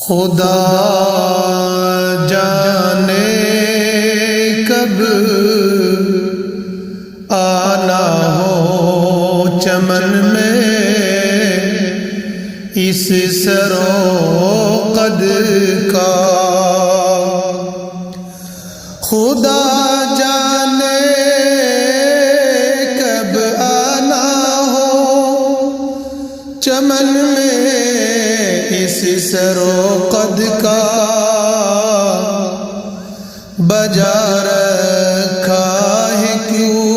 خدا جانے کب آنا ہو چمن میں اس سرو قد کا، خدا جانے کب آنا ہو چمن میں اس سرو قد کا، بجا رکھا ہے کیوں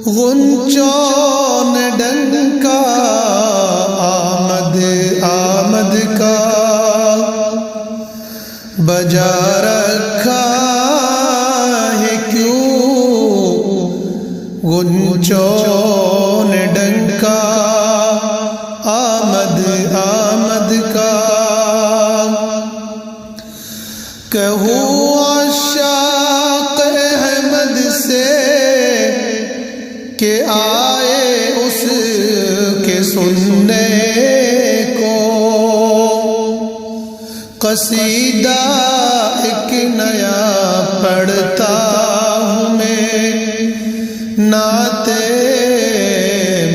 غنچوں نے ڈنکا آمد کا، بجا رکھا ہے کیوں غنچوں نے ڈنکا آمد کا، کہوں عشاق احمد سے کہ آئے اس کے سننے کو، قصیدہ ایک نیا پڑھتا ہوں میں نعت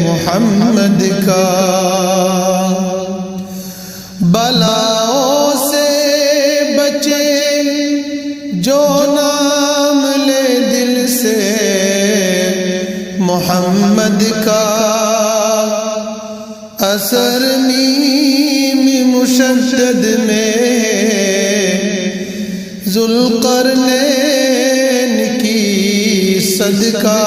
محمد کا، بلاؤں سے بچے جو نام لے دل سے محمد کا، اثر میم مشدد میں ذوالقرنین کی صدقہ،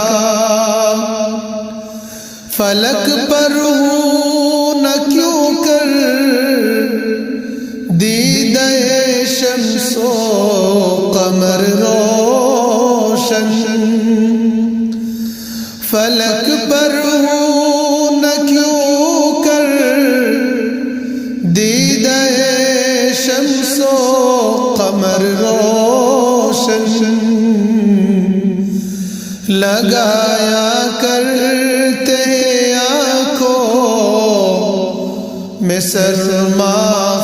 فلک پر ہوں نہ کیوں کر دیدہ شمس و قمر روشن، فلک پر ہوں نہ کیوں کر دیدہ شمس و قمر روشن، لگایا کرتے آنکھوں میں سرما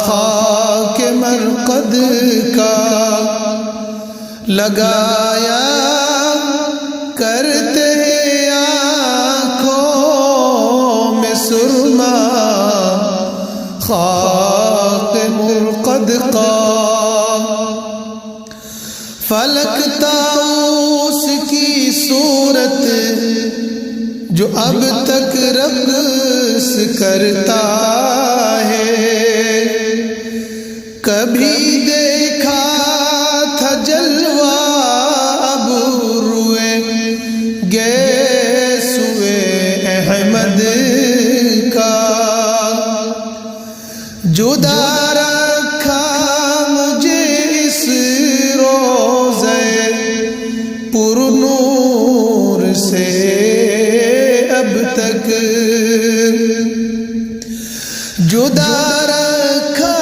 خاک مرقد کا، لگایا کرتے آنکھوں میں سرما خاک مرقد کا، فلک طاؤس کی صورت جو اب تک رقص کرتا ہے، کبھی دیکھا تھا جلوہ اب روئے گیسوئے احمد کا، جدا رکھا مجھے اس روضے پر نور سے اب تک، جدا رکھا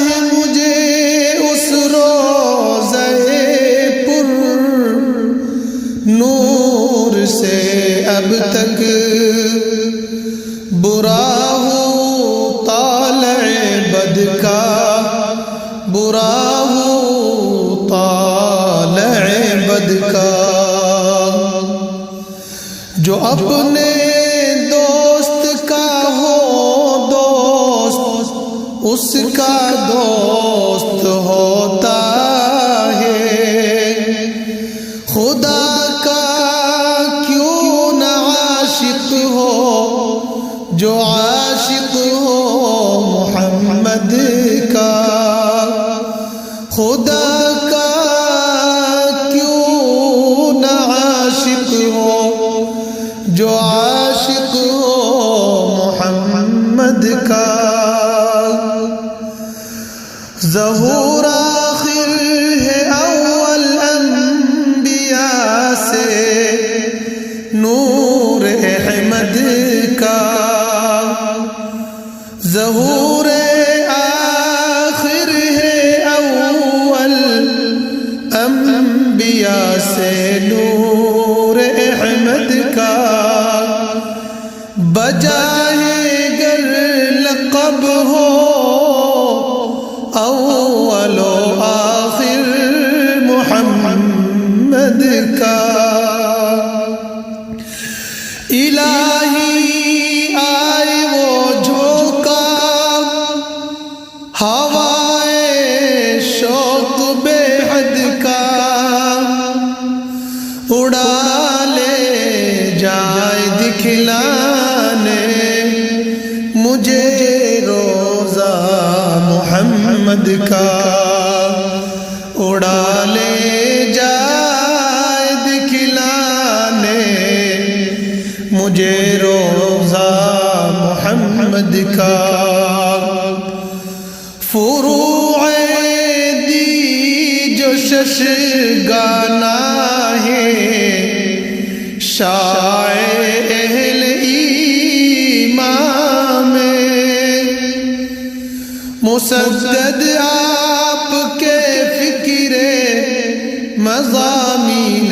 ہے مجھے اس روضے پر نور سے اب تک، برا ہو طالع بد کا، برا ہو طالع بد کا، جو اپنے دوست کا ہو دوست اس کا دوست ہوتا ہے، خدا کا کیوں نہ عاشق ہو جو عاشق ہو محمد کا، خدا کا کیوں نہ عاشق ہو جو عاشق ہو محمد کا، ظہور آخر ہے اول انبیاء سے نور احمد کا، ظہور آخر ہے اول انبیاء سے نور احمد کا، بجائے گر لقب ہو اول و آخر محمد کا الہی آئے وہ جھونکا ہوائے شوق بے حد کا اڑا لے جائے دکھلانے مجھے روضہ محمد کا اڑا لے جائے دکھلانے مجھے روضہ محمد کا فروع دی جو شش گانا ہے شاعر اہل ایمان میں مسدد آپ کے فکر مضامین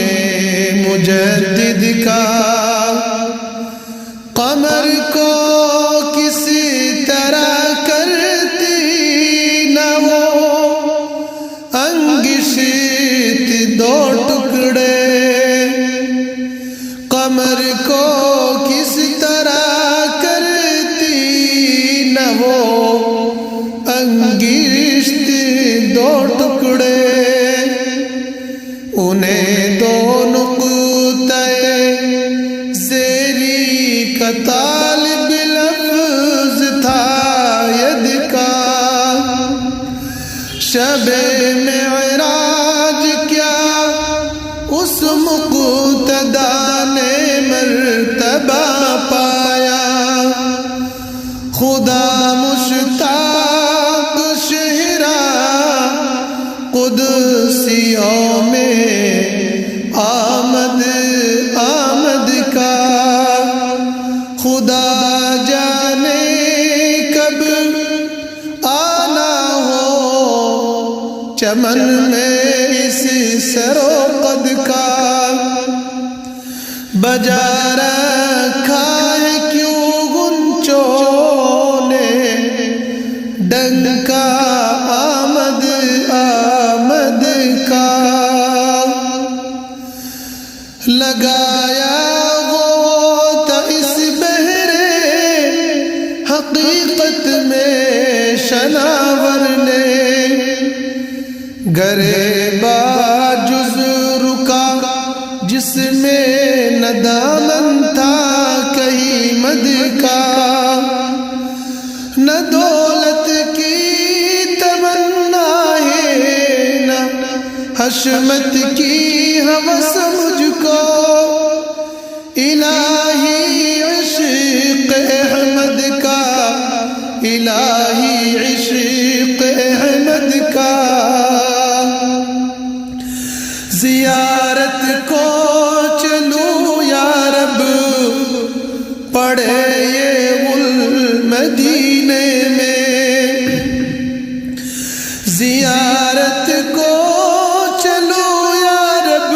مجدد کا قمر کو کسی طرح کرتی نہ وہ انگشت دو ٹکڑے قمر کو کس طرح کرتی نہ وہ انگشت دو ٹکڑے انہیں دو نقطہ زیری کا طالب لفظ تھا ید کا شب معراج کیا اس مقتدا نے مرتبہ پایا خدا مشتاق شہرا قدسیوں میں آمد کا خدا جانے کب آنا ہو چمن میں اس سروقد کا بجا رکھا ہے کیوں گنچوں نے ڈنکا آمد کا لگایا غوطہ اس بحرے حقیقت میں شناور نے گرے باجز رکا جس میں ندامن تھا کہیں مد کا نہ دولت کی تمنا ہے نہ حشمت کی ہوس مجھ کو الہی عشق احمد کا الہی عشق احمد کا زیارت کو چلوں یا رب پڑے یہ مدینے میں زیارت کو چلوں یا رب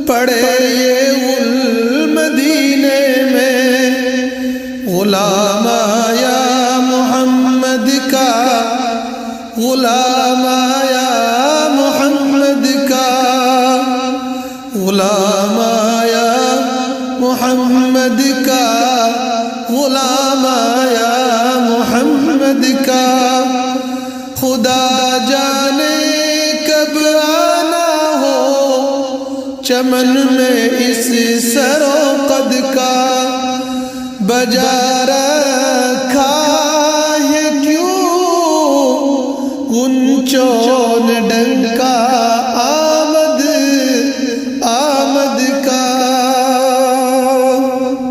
پڑے یہ مدینے میں غلام آیا محمد کا غلام آیا محمد کا غلام آیا محمد کا غلام آیا محمد کا خدا جانے کب آنا ہو چمن میں اس سروقد کا بجا رکھا ہے کیوں گنچوں نے ڈنکا